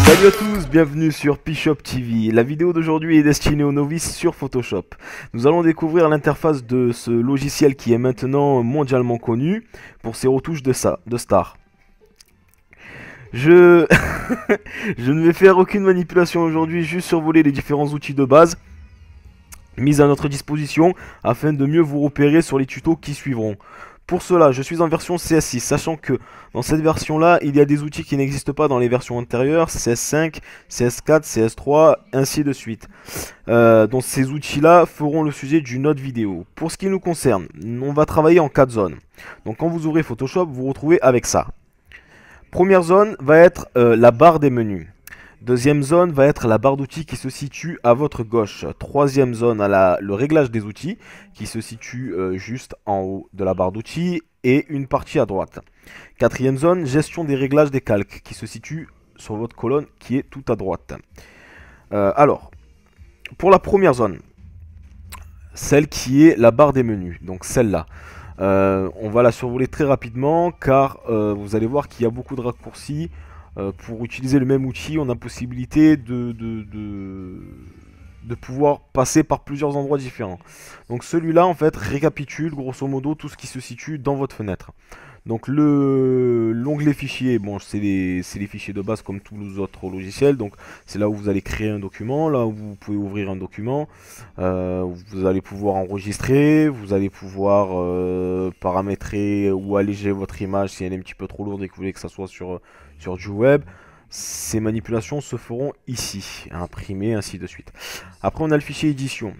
Salut à tous, bienvenue sur P-Shop TV. La vidéo d'aujourd'hui est destinée aux novices sur Photoshop. Nous allons découvrir l'interface de ce logiciel qui est maintenant mondialement connu pour ses retouches de star. Je... Je ne vais faire aucune manipulation aujourd'hui, juste survoler les différents outils de base mis à notre disposition afin de mieux vous repérer sur les tutos qui suivront. Pour cela, je suis en version CS6, sachant que dans cette version-là, il y a des outils qui n'existent pas dans les versions antérieures, CS5, CS4, CS3, ainsi de suite. Donc ces outils-là feront le sujet d'une autre vidéo. Pour ce qui nous concerne, on va travailler en 4 zones. Donc quand vous ouvrez Photoshop, vous vous retrouvez avec ça. Première zone va être la barre des menus. Deuxième zone va être la barre d'outils qui se situe à votre gauche. Troisième zone, le réglage des outils qui se situe juste en haut de la barre d'outils et une partie à droite. Quatrième zone, gestion des réglages des calques qui se situe sur votre colonne qui est tout à droite. Alors, pour la première zone, celle qui est la barre des menus, donc celle-là. On va la survoler très rapidement car vous allez voir qu'il y a beaucoup de raccourcis. Pour utiliser le même outil, on a possibilité de pouvoir passer par plusieurs endroits différents. Donc celui-là, en fait, récapitule grosso modo tout ce qui se situe dans votre fenêtre. Donc l'onglet fichier, bon, c'est les fichiers de base comme tous les autres logiciels. Donc c'est là où vous allez créer un document, là où vous pouvez ouvrir un document. Vous allez pouvoir enregistrer, vous allez pouvoir paramétrer ou alléger votre image si elle est un petit peu trop lourde et que vous voulez que ça soit sur du web. Ces manipulations se feront ici, imprimer, ainsi de suite. Après, on a le fichier édition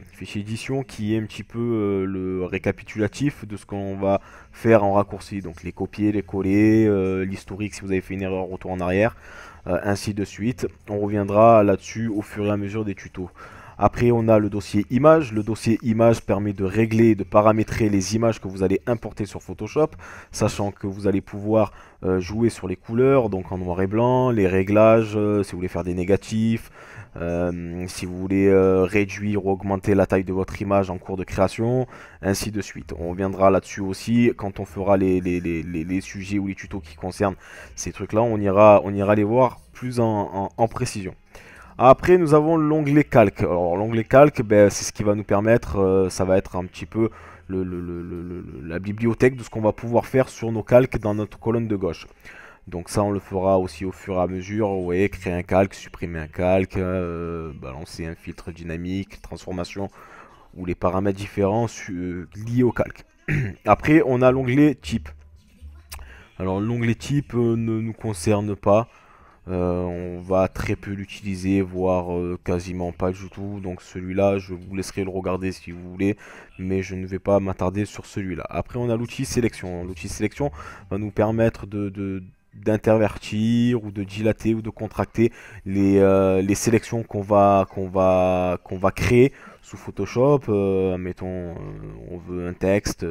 qui est un petit peu le récapitulatif de ce qu'on va faire en raccourci. Donc les copier, les coller, l'historique si vous avez fait une erreur, retour en arrière, ainsi de suite. On reviendra là-dessus au fur et à mesure des tutos. Après, on a le dossier image. Le dossier image permet de régler, de paramétrer les images que vous allez importer sur Photoshop, sachant que vous allez pouvoir jouer sur les couleurs, donc en noir et blanc, les réglages, si vous voulez faire des négatifs, si vous voulez réduire ou augmenter la taille de votre image en cours de création, ainsi de suite. On reviendra là-dessus aussi quand on fera les sujets ou les tutos qui concernent ces trucs-là. On ira les voir plus en précision. Après, nous avons l'onglet calque. Alors, l'onglet calque, ben, c'est ce qui va nous permettre, ça va être un petit peu la bibliothèque de ce qu'on va pouvoir faire sur nos calques dans notre colonne de gauche. Donc ça, on le fera aussi au fur et à mesure. Vous voyez, créer un calque, supprimer un calque, balancer un filtre dynamique, transformation, ou les paramètres différents liés au calque. Après, on a l'onglet type. Alors, l'onglet type ne nous concerne pas. On va très peu l'utiliser, voire quasiment pas du tout. Donc celui-là, je vous laisserai le regarder si vous voulez, mais je ne vais pas m'attarder sur celui-là. Après, on a l'outil sélection. L'outil sélection va nous permettre d'intervertir ou de dilater ou de contracter les sélections qu'on va créer sous Photoshop. Mettons, on veut un texte.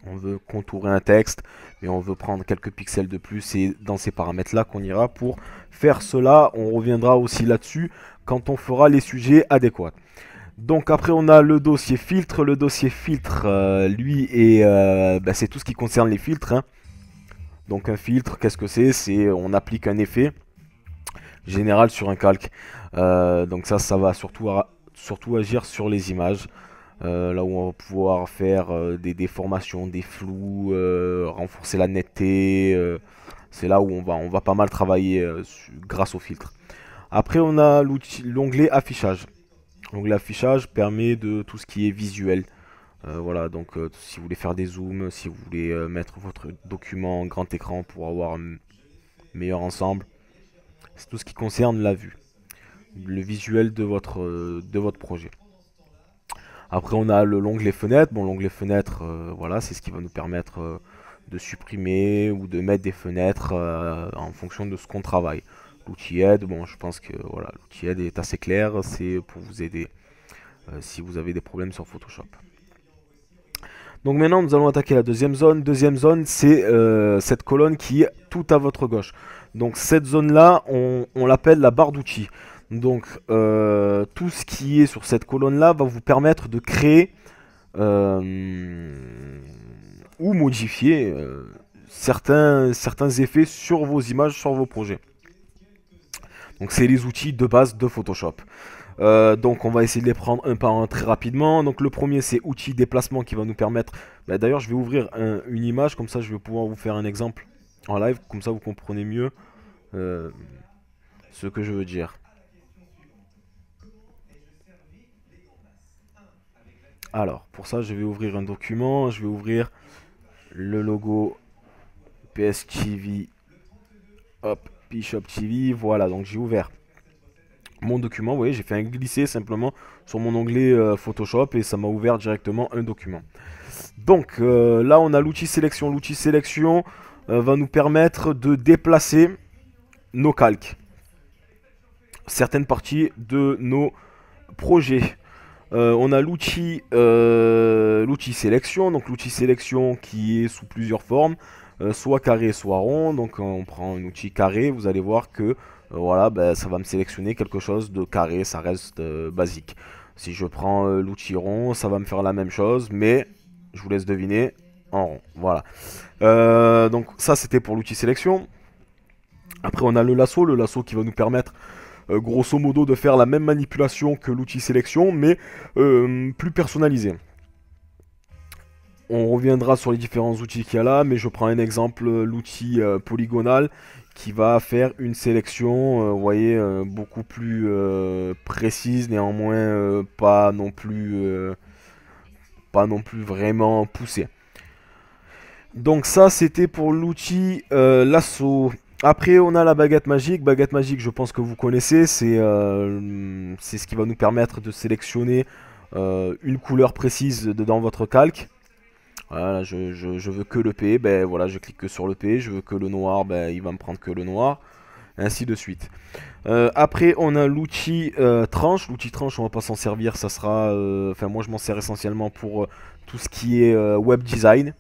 On veut contourer un texte, mais on veut prendre quelques pixels de plus. Et dans ces paramètres-là qu'on ira pour faire cela. On reviendra aussi là-dessus quand on fera les sujets adéquats. Donc après, on a le dossier filtre. Le dossier filtre, lui, c'est tout ce qui concerne les filtres. Hein. Donc un filtre, qu'est-ce que c'est? On applique un effet général sur un calque. Donc ça va surtout agir sur les images. Là où on va pouvoir faire des déformations, des flous, renforcer la netteté. C'est là où on va pas mal travailler grâce au filtre. Après, on a l'onglet affichage. L'onglet affichage permet de tout ce qui est visuel. Voilà, donc si vous voulez faire des zooms, si vous voulez mettre votre document en grand écran pour avoir un meilleur ensemble, c'est tout ce qui concerne la vue, le visuel de votre projet. Après, on a l'onglet fenêtre. Bon, l'onglet fenêtre, voilà, c'est ce qui va nous permettre de supprimer ou de mettre des fenêtres en fonction de ce qu'on travaille. L'outil aide, bon, je pense que voilà, l'outil aide est assez clair. C'est pour vous aider si vous avez des problèmes sur Photoshop. Donc maintenant, nous allons attaquer la deuxième zone. Deuxième zone, c'est cette colonne qui est tout à votre gauche. Donc cette zone-là, on l'appelle la barre d'outils. Donc tout ce qui est sur cette colonne-là va vous permettre de créer ou modifier certains effets sur vos images, sur vos projets. Donc c'est les outils de base de Photoshop. Donc on va essayer de les prendre un par un très rapidement. Donc le premier c'est outil déplacement qui va nous permettre... Bah, d'ailleurs je vais ouvrir une image, comme ça je vais pouvoir vous faire un exemple en live, comme ça vous comprenez mieux euh, ce que je veux dire. Alors pour ça je vais ouvrir un document, je vais ouvrir le logo PSTV, hop, Bishop TV, voilà, donc j'ai ouvert mon document, vous voyez, j'ai fait un glisser simplement sur mon onglet Photoshop et ça m'a ouvert directement un document. Donc là on a l'outil sélection. L'outil sélection va nous permettre de déplacer nos calques, certaines parties de nos projets. On a l'outil sélection, donc l'outil sélection qui est sous plusieurs formes, soit carré, soit rond. Donc on prend un outil carré, vous allez voir que voilà, ben, ça va me sélectionner quelque chose de carré, ça reste basique. Si je prends l'outil rond, ça va me faire la même chose, mais je vous laisse deviner, en rond. Voilà. Donc ça c'était pour l'outil sélection. Après on a le lasso qui va nous permettre grosso modo de faire la même manipulation que l'outil sélection, mais plus personnalisé. On reviendra sur les différents outils qu'il y a là, mais je prends un exemple, l'outil polygonal qui va faire une sélection, vous voyez, beaucoup plus précise, néanmoins pas non plus vraiment poussée. Donc ça c'était pour l'outil lasso. Après on a la baguette magique. Baguette magique, je pense que vous connaissez, c'est ce qui va nous permettre de sélectionner une couleur précise dans votre calque. Voilà, je veux que le P, ben voilà, je clique que sur le P. Je veux que le noir, ben il va me prendre que le noir, ainsi de suite. Après on a l'outil tranche. L'outil tranche, on va pas s'en servir, ça sera, enfin moi je m'en sers essentiellement pour tout ce qui est web design.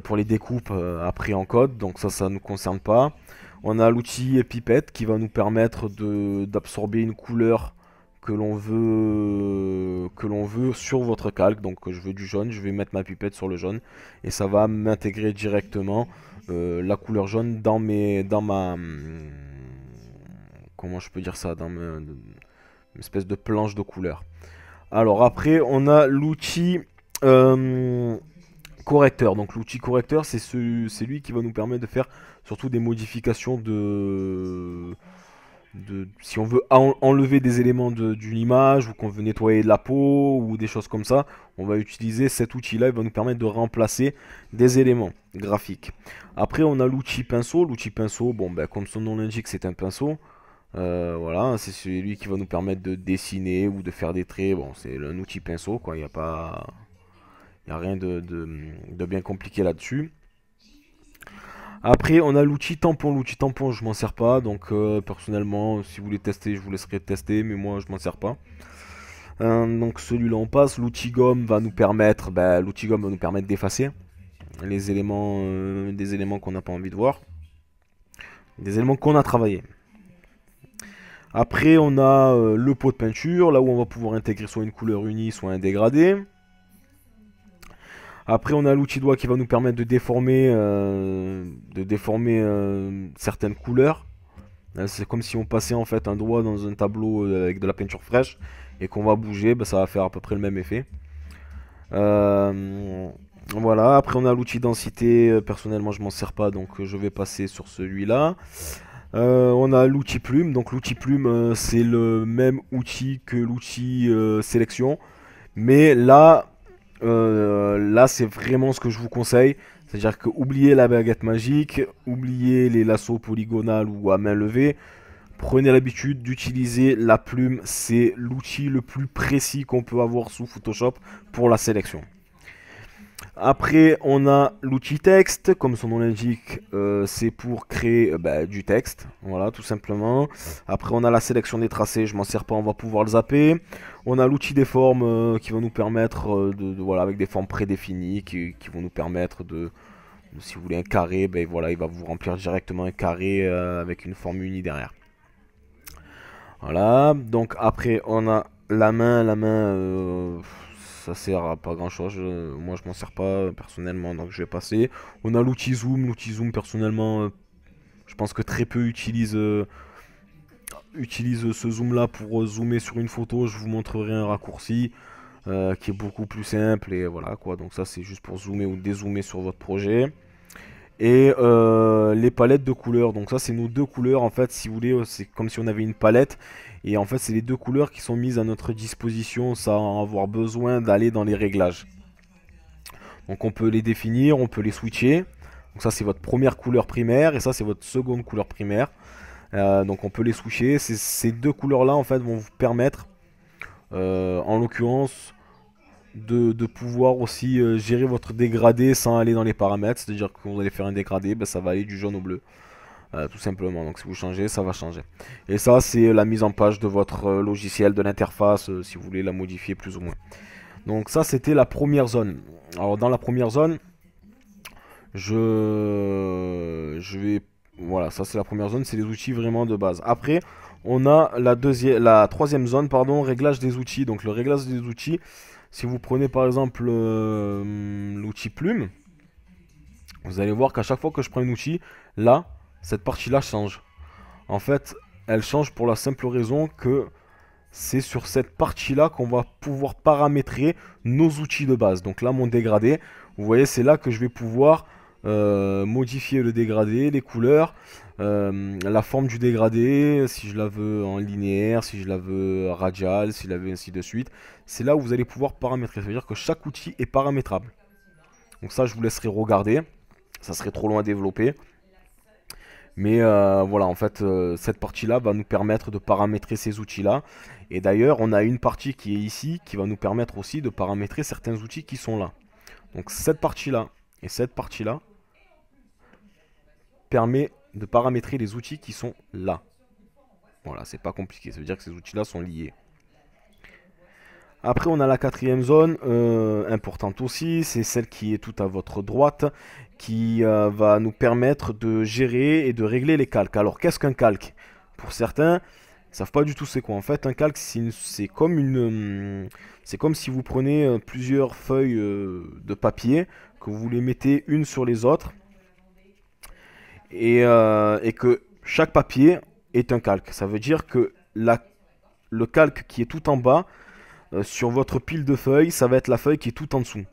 Pour les découpes après en code, donc ça ne nous concerne pas. On a l'outil pipette qui va nous permettre d'absorber une couleur que l'on veut sur votre calque. Donc je veux du jaune, je vais mettre ma pipette sur le jaune et ça va m'intégrer directement la couleur jaune dans ma comment je peux dire ça, dans une espèce de planche de couleur. Alors après on a l'outil correcteur. Donc l'outil correcteur, c'est lui qui va nous permettre de faire surtout des modifications si on veut enlever des éléments d'une image ou qu'on veut nettoyer de la peau ou des choses comme ça, on va utiliser cet outil là, il va nous permettre de remplacer des éléments graphiques. Après on a l'outil pinceau. L'outil pinceau, bon ben comme son nom l'indique, c'est un pinceau. Voilà, c'est celui qui va nous permettre de dessiner ou de faire des traits. Bon, c'est un outil pinceau quoi, il n'y a pas... Il n'y a rien de bien compliqué là-dessus. Après, on a l'outil tampon. L'outil tampon, je m'en sers pas. Donc, personnellement, si vous voulez tester, je vous laisserai tester. Mais moi, je m'en sers pas. Donc, celui-là, on passe. L'outil gomme va nous permettre, d'effacer les éléments, des éléments qu'on n'a pas envie de voir. Des éléments qu'on a travaillé. Après, on a le pot de peinture. Là où on va pouvoir intégrer soit une couleur unie, soit un dégradé. Après, on a l'outil doigt qui va nous permettre de déformer, certaines couleurs. C'est comme si on passait en fait un doigt dans un tableau avec de la peinture fraîche et qu'on va bouger, ça va faire à peu près le même effet. Voilà, après on a l'outil densité. Personnellement, je m'en sers pas, donc je vais passer sur celui-là. On a l'outil plume. Donc l'outil plume, c'est le même outil que l'outil sélection, mais là c'est vraiment ce que je vous conseille. C'est-à-dire que oubliez la baguette magique, oubliez les lassos polygonales ou à main levée. Prenez l'habitude d'utiliser la plume. C'est l'outil le plus précis qu'on peut avoir sous Photoshop pour la sélection. Après, on a l'outil texte. Comme son nom l'indique, c'est pour créer du texte. Voilà, tout simplement. Après, on a la sélection des tracés. Je m'en sers pas, on va pouvoir le zapper. On a l'outil des formes qui va nous permettre voilà, avec des formes prédéfinies qui vont nous permettre si vous voulez un carré, voilà, il va vous remplir directement un carré avec une forme unie derrière. Voilà, donc après on a la main, ça sert à pas grand chose, moi je m'en sers pas personnellement, donc je vais passer. On a l'outil zoom personnellement, je pense que très peu utilisent utilise ce zoom là pour zoomer sur une photo, je vous montrerai un raccourci qui est beaucoup plus simple et voilà quoi. Donc ça c'est juste pour zoomer ou dézoomer sur votre projet. Et les palettes de couleurs, donc ça c'est nos deux couleurs en fait, si vous voulez, c'est comme si on avait une palette. Et en fait c'est les deux couleurs qui sont mises à notre disposition sans avoir besoin d'aller dans les réglages. Donc on peut les définir, on peut les switcher. Donc ça c'est votre première couleur primaire et ça c'est votre seconde couleur primaire. Donc on peut les switcher. Ces deux couleurs là en fait vont vous permettre, en l'occurrence, de pouvoir aussi gérer votre dégradé sans aller dans les paramètres. C'est-à-dire que quand vous allez faire un dégradé, ben, ça va aller du jaune au bleu. Tout simplement. Donc si vous changez, ça va changer. Et ça c'est la mise en page de votre logiciel, de l'interface, si vous voulez la modifier plus ou moins. Donc ça c'était la première zone. Alors dans la première zone, je vais... Voilà, ça c'est la première zone, c'est les outils vraiment de base. Après, on a la troisième zone, pardon, réglage des outils. Donc le réglage des outils, si vous prenez par exemple l'outil plume, vous allez voir qu'à chaque fois que je prends un outil, là, cette partie-là change. En fait, elle change pour la simple raison que c'est sur cette partie-là qu'on va pouvoir paramétrer nos outils de base. Donc là, mon dégradé, vous voyez, c'est là que je vais pouvoir modifier le dégradé, les couleurs, la forme du dégradé, si je la veux en linéaire, si je la veux radiale, si je la veux ainsi de suite. C'est là où vous allez pouvoir paramétrer. Ça veut dire que chaque outil est paramétrable. Donc ça, je vous laisserai regarder. Ça serait trop loin à développer. Mais voilà, en fait, cette partie-là va nous permettre de paramétrer ces outils-là. Et d'ailleurs, on a une partie qui est ici, qui va nous permettre aussi de paramétrer certains outils qui sont là. Donc cette partie-là et cette partie-là permet de paramétrer les outils qui sont là. Voilà, c'est pas compliqué, ça veut dire que ces outils-là sont liés. Après, on a la quatrième zone, importante aussi, c'est celle qui est tout à votre droite, qui va nous permettre de gérer et de régler les calques. Alors, qu'est-ce qu'un calque? Pour certains, ils ne savent pas du tout c'est quoi. En fait, un calque, c'est comme si vous prenez plusieurs feuilles de papier, que vous les mettez une sur les autres, et que chaque papier est un calque. Ça veut dire que le calque qui est tout en bas, sur votre pile de feuilles, ça va être la feuille qui est tout en dessous.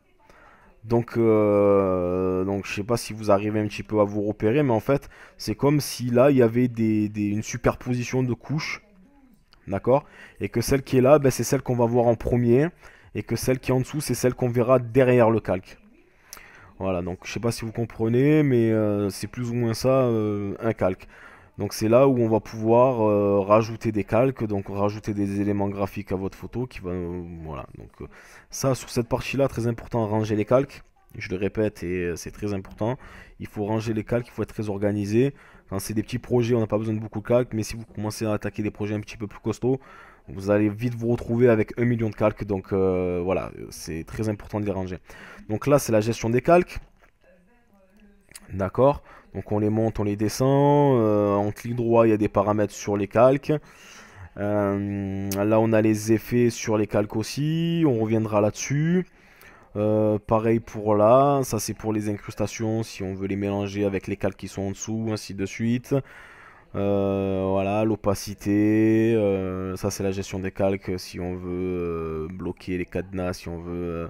Donc je sais pas si vous arrivez un petit peu à vous repérer, mais en fait, c'est comme si là, il y avait une superposition de couches, d'accord? Et que celle qui est là, ben, c'est celle qu'on va voir en premier, et que celle qui est en dessous, c'est celle qu'on verra derrière le calque. Voilà, donc je sais pas si vous comprenez, mais c'est plus ou moins ça, un calque. Donc c'est là où on va pouvoir rajouter des calques, donc rajouter des éléments graphiques à votre photo qui va voilà. Donc ça sur cette partie-là, très important, ranger les calques. Je le répète et c'est très important. Il faut ranger les calques, il faut être très organisé. Quand c'est des petits projets, on n'a pas besoin de beaucoup de calques, mais si vous commencez à attaquer des projets un petit peu plus costauds, vous allez vite vous retrouver avec 1 million de calques. Donc voilà, c'est très important de les ranger. Donc là, c'est la gestion des calques. D'accord, donc on les monte, on les descend, en clic droit il y a des paramètres sur les calques, là on a les effets sur les calques aussi, on reviendra là-dessus, pareil pour là, ça c'est pour les incrustations si on veut les mélanger avec les calques qui sont en dessous, ainsi de suite. Voilà, l'opacité, ça c'est la gestion des calques si on veut bloquer les cadenas, si on veut...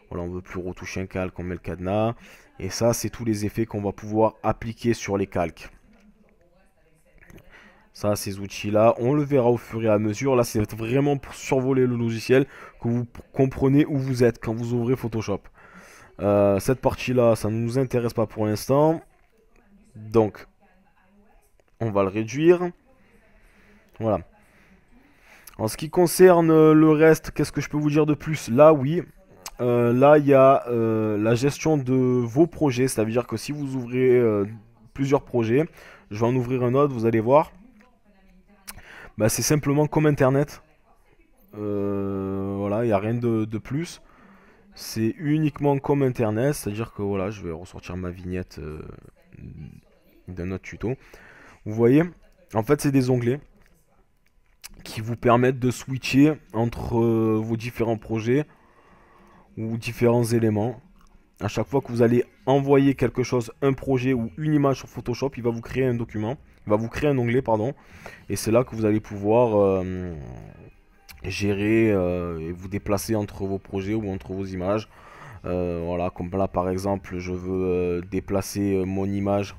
Voilà, on veut plus retoucher un calque, on met le cadenas. Et ça, c'est tous les effets qu'on va pouvoir appliquer sur les calques. Ça, ces outils-là, on le verra au fur et à mesure. Là, c'est vraiment pour survoler le logiciel, que vous comprenez où vous êtes quand vous ouvrez Photoshop. Cette partie-là, ça ne nous intéresse pas pour l'instant. Donc, on va le réduire. Voilà. En ce qui concerne le reste, qu'est-ce que je peux vous dire de plus? Là, oui. Là, il y a la gestion de vos projets. Ça veut dire que si vous ouvrez plusieurs projets, je vais en ouvrir un autre, vous allez voir. Bah, c'est simplement comme Internet. Voilà, il n'y a rien de plus. C'est uniquement comme Internet. C'est-à-dire que voilà, je vais ressortir ma vignette d'un autre tuto. Vous voyez, en fait, c'est des onglets qui vous permettent de switcher entre vos différents projets ou différents éléments. À chaque fois que vous allez envoyer quelque chose, un projet ou une image sur Photoshop, il va vous créer un document Il va vous créer un onglet, pardon. Et c'est là que vous allez pouvoir gérer et vous déplacer entre vos projets ou entre vos images. Voilà, comme là par exemple, je veux déplacer mon image.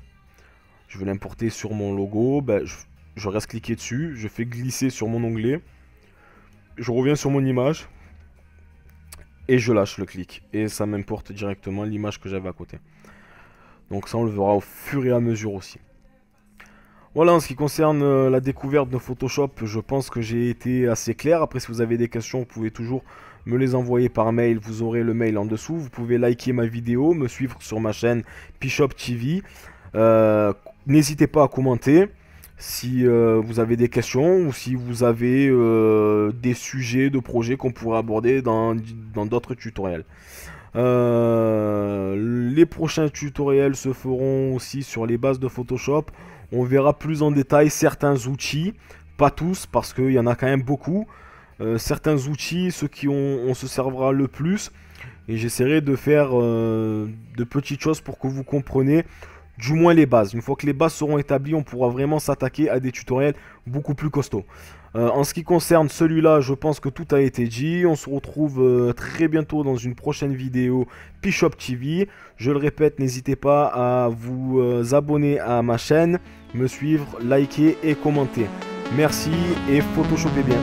Je veux l'importer sur mon logo. Ben, je reste cliqué dessus. Je fais glisser sur mon onglet. Je reviens sur mon image. Et je lâche le clic. Et ça m'importe directement l'image que j'avais à côté. Donc ça on le verra au fur et à mesure aussi. Voilà, en ce qui concerne la découverte de Photoshop, je pense que j'ai été assez clair. Après, si vous avez des questions, vous pouvez toujours me les envoyer par mail. Vous aurez le mail en dessous. Vous pouvez liker ma vidéo, me suivre sur ma chaîne P-Shop TV. N'hésitez pas à commenter si vous avez des questions ou si vous avez des sujets de projets qu'on pourrait aborder dans d'autres tutoriels. Les prochains tutoriels se feront aussi sur les bases de Photoshop. On verra plus en détail certains outils, pas tous parce qu'il y en a quand même beaucoup. Certains outils, ceux qui on se servera le plus. Et j'essaierai de faire de petites choses pour que vous compreniez du moins les bases. Une fois que les bases seront établies, on pourra vraiment s'attaquer à des tutoriels beaucoup plus costauds. En ce qui concerne celui-là, je pense que tout a été dit. On se retrouve très bientôt dans une prochaine vidéo P-Shop TV. Je le répète, n'hésitez pas à vous abonner à ma chaîne, me suivre, liker et commenter. Merci et photoshopez bien.